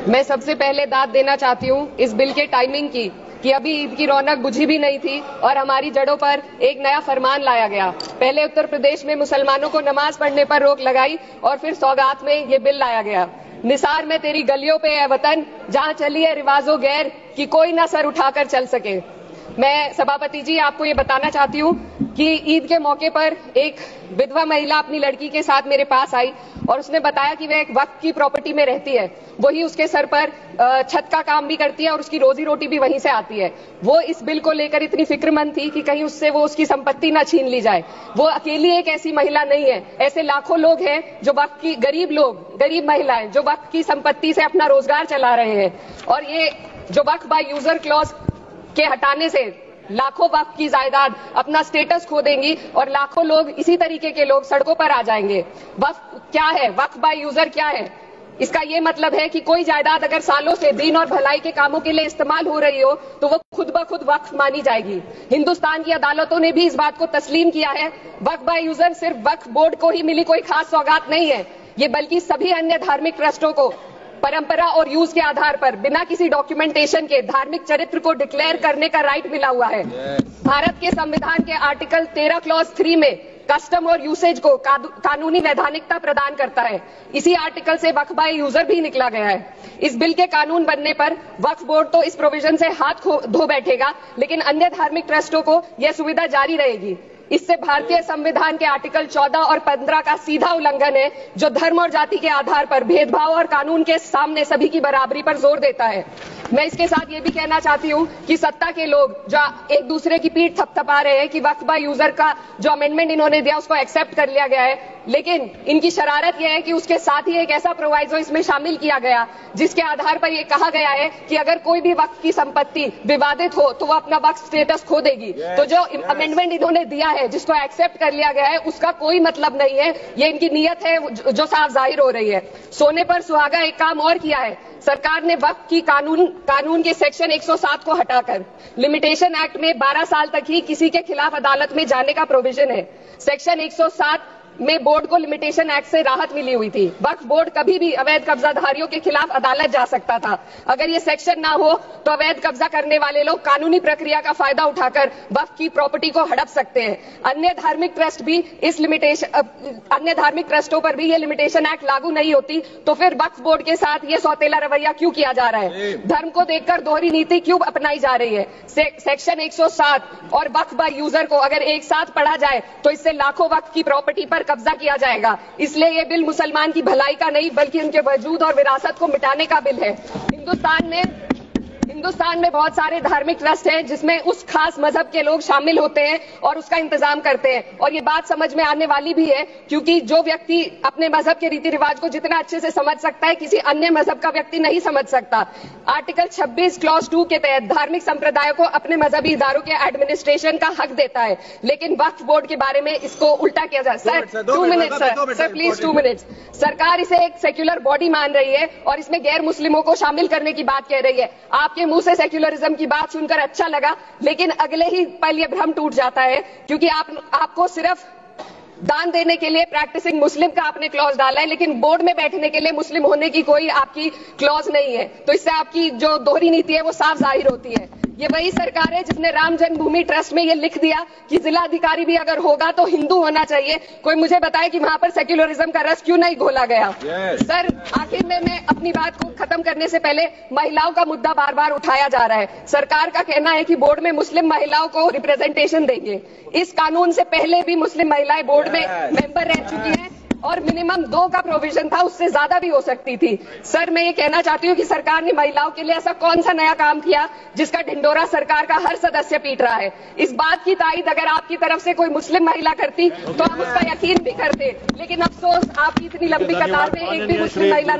मैं सबसे पहले दाद देना चाहती हूँ इस बिल के टाइमिंग की कि अभी ईद की रौनक बुझी भी नहीं थी और हमारी जड़ों पर एक नया फरमान लाया गया। पहले उत्तर प्रदेश में मुसलमानों को नमाज पढ़ने पर रोक लगाई और फिर सौगात में ये बिल लाया गया। निसार में तेरी गलियों पे है वतन, जहाँ चली है रिवाजो गैर कि कोई ना सर उठाकर चल सके। मैं सभापति जी आपको ये बताना चाहती हूँ कि ईद के मौके पर एक विधवा महिला अपनी लड़की के साथ मेरे पास आई और उसने बताया कि वह एक वक्फ की प्रॉपर्टी में रहती है, वही उसके सर पर छत का काम भी करती है और उसकी रोजी रोटी भी वहीं से आती है। वो इस बिल को लेकर इतनी फिक्रमंद थी कि कहीं उससे वो उसकी संपत्ति ना छीन ली जाए। वो अकेली एक ऐसी महिला नहीं है, ऐसे लाखों लोग हैं जो वक्फ की गरीब महिलाएं जो वक्फ की संपत्ति से अपना रोजगार चला रहे हैं। और ये जो वक्फ बाय यूजर क्लॉज के हटाने से लाखों वक्फ की जायदाद अपना स्टेटस खो देंगी और लाखों लोग इसी तरीके के लोग सड़कों पर आ जाएंगे। वक्फ क्या है, वक्फ बाय यूजर क्या है? इसका ये मतलब है कि कोई जायदाद अगर सालों से दीन और भलाई के कामों के लिए इस्तेमाल हो रही हो तो वो खुद ब खुद वक्फ मानी जाएगी। हिंदुस्तान की अदालतों ने भी इस बात को तस्लीम किया है। वक्फ बाय यूजर सिर्फ वक्फ बोर्ड को ही मिली कोई खास सौगात नहीं है, ये बल्कि सभी अन्य धार्मिक ट्रस्टों को परंपरा और यूज के आधार पर बिना किसी डॉक्यूमेंटेशन के धार्मिक चरित्र को डिक्लेयर करने का राइट मिला हुआ है। भारत के संविधान के आर्टिकल 13 क्लॉज 3 में कस्टम और यूसेज को कानूनी वैधानिकता प्रदान करता है। इसी आर्टिकल से वक्फ बाय यूजर भी निकला गया है। इस बिल के कानून बनने पर वक्फ बोर्ड तो इस प्रोविजन से हाथ धो बैठेगा, लेकिन अन्य धार्मिक ट्रस्टों को यह सुविधा जारी रहेगी। इससे भारतीय संविधान के आर्टिकल 14 और 15 का सीधा उल्लंघन है, जो धर्म और जाति के आधार पर भेदभाव और कानून के सामने सभी की बराबरी पर जोर देता है। मैं इसके साथ ये भी कहना चाहती हूँ कि सत्ता के लोग जो एक दूसरे की पीठ थपथपा रहे हैं कि वक्फ बाय यूजर का जो अमेंडमेंट इन्होंने दिया उसको एक्सेप्ट कर लिया गया है, लेकिन इनकी शरारत यह है कि उसके साथ ही एक ऐसा प्रोवाइजो इसमें शामिल किया गया जिसके आधार पर यह कहा गया है कि अगर कोई भी वक्फ की संपत्ति विवादित हो तो वो अपना वक्फ स्टेटस खो देगी। तो जो अमेंडमेंट इन्होंने दिया है जिसको एक्सेप्ट कर लिया गया है उसका कोई मतलब नहीं है, ये इनकी नीयत है जो साफ जाहिर हो रही है। सोने पर सुहागा एक काम और किया है, सरकार ने वक्फ की कानून के सेक्शन 107 को हटाकर लिमिटेशन एक्ट में 12 साल तक ही किसी के खिलाफ अदालत में जाने का प्रोविजन है। सेक्शन 107 में बोर्ड को लिमिटेशन एक्ट से राहत मिली हुई थी। वक्फ बोर्ड कभी भी अवैध कब्जाधारियों के खिलाफ अदालत जा सकता था। अगर ये सेक्शन ना हो तो अवैध कब्जा करने वाले लोग कानूनी प्रक्रिया का फायदा उठाकर वक्फ की प्रॉपर्टी को हड़प सकते हैं। अन्य धार्मिक ट्रस्टों पर भी ये लिमिटेशन एक्ट लागू नहीं होती, तो फिर वक्फ बोर्ड के साथ ये सौतेला रवैया क्यों किया जा रहा है? धर्म को देखकर दोहरी नीति क्यों अपनाई जा रही है? सेक्शन 107 और वक्फ बाय यूजर को अगर एक साथ पढ़ा जाए तो इससे लाखों वक्फ की प्रॉपर्टी पर कब्जा किया जाएगा। इसलिए यह बिल मुसलमान की भलाई का नहीं बल्कि उनके वजूद और विरासत को मिटाने का बिल है। हिंदुस्तान में बहुत सारे धार्मिक ट्रस्ट हैं जिसमें उस खास मजहब के लोग शामिल होते हैं और उसका इंतजाम करते हैं। और ये बात समझ में आने वाली भी है, क्योंकि जो व्यक्ति अपने मजहब के रीति रिवाज को जितना अच्छे से समझ सकता है किसी अन्य मजहब का व्यक्ति नहीं समझ सकता। आर्टिकल 26 क्लॉज 2 के तहत धार्मिक संप्रदायों को अपने मजहबी इदारों के एडमिनिस्ट्रेशन का हक देता है, लेकिन वक्फ बोर्ड के बारे में इसको उल्टा किया जाए। Sir 2 minute sir please 2 minute. सरकार इसे एक सेक्युलर बॉडी मान रही है और इसमें गैर मुस्लिमों को शामिल करने की बात कह रही है। आपके मुंह से सेक्युलरिज्म की बात सुनकर अच्छा लगा, लेकिन अगले ही पल ये भ्रम टूट जाता है, क्योंकि आपको सिर्फ दान देने के लिए प्रैक्टिसिंग मुस्लिम का आपने क्लॉज डाला है, लेकिन बोर्ड में बैठने के लिए मुस्लिम होने की कोई आपकी क्लॉज नहीं है। तो इससे आपकी जो दोहरी नीति है वो साफ जाहिर होती है। ये वही सरकार है जिसने राम जन्मभूमि ट्रस्ट में ये लिख दिया कि जिला अधिकारी भी अगर होगा तो हिंदू होना चाहिए। कोई मुझे बताए कि वहां पर सेक्युलरिज्म का रस क्यों नहीं घोला गया? सर आखिर में मैं अपनी बात को खत्म करने से पहले महिलाओं का मुद्दा बार बार उठाया जा रहा है। सरकार का कहना है कि बोर्ड में मुस्लिम महिलाओं को रिप्रेजेंटेशन देंगे। इस कानून से पहले भी मुस्लिम महिलाएं बोर्ड में मेंबर रह चुकी हैं और मिनिमम 2 का प्रोविजन था, उससे ज्यादा भी हो सकती थी। सर मैं ये कहना चाहती हूँ कि सरकार ने महिलाओं के लिए ऐसा कौन सा नया काम किया जिसका ढिंडोरा सरकार का हर सदस्य पीट रहा है? इस बात की तायद अगर आपकी तरफ से कोई मुस्लिम महिला करती तो हम उसका यकीन भी करते, लेकिन अफसोस आपकी इतनी लंबी कतार में एक भी मुस्लिम महिला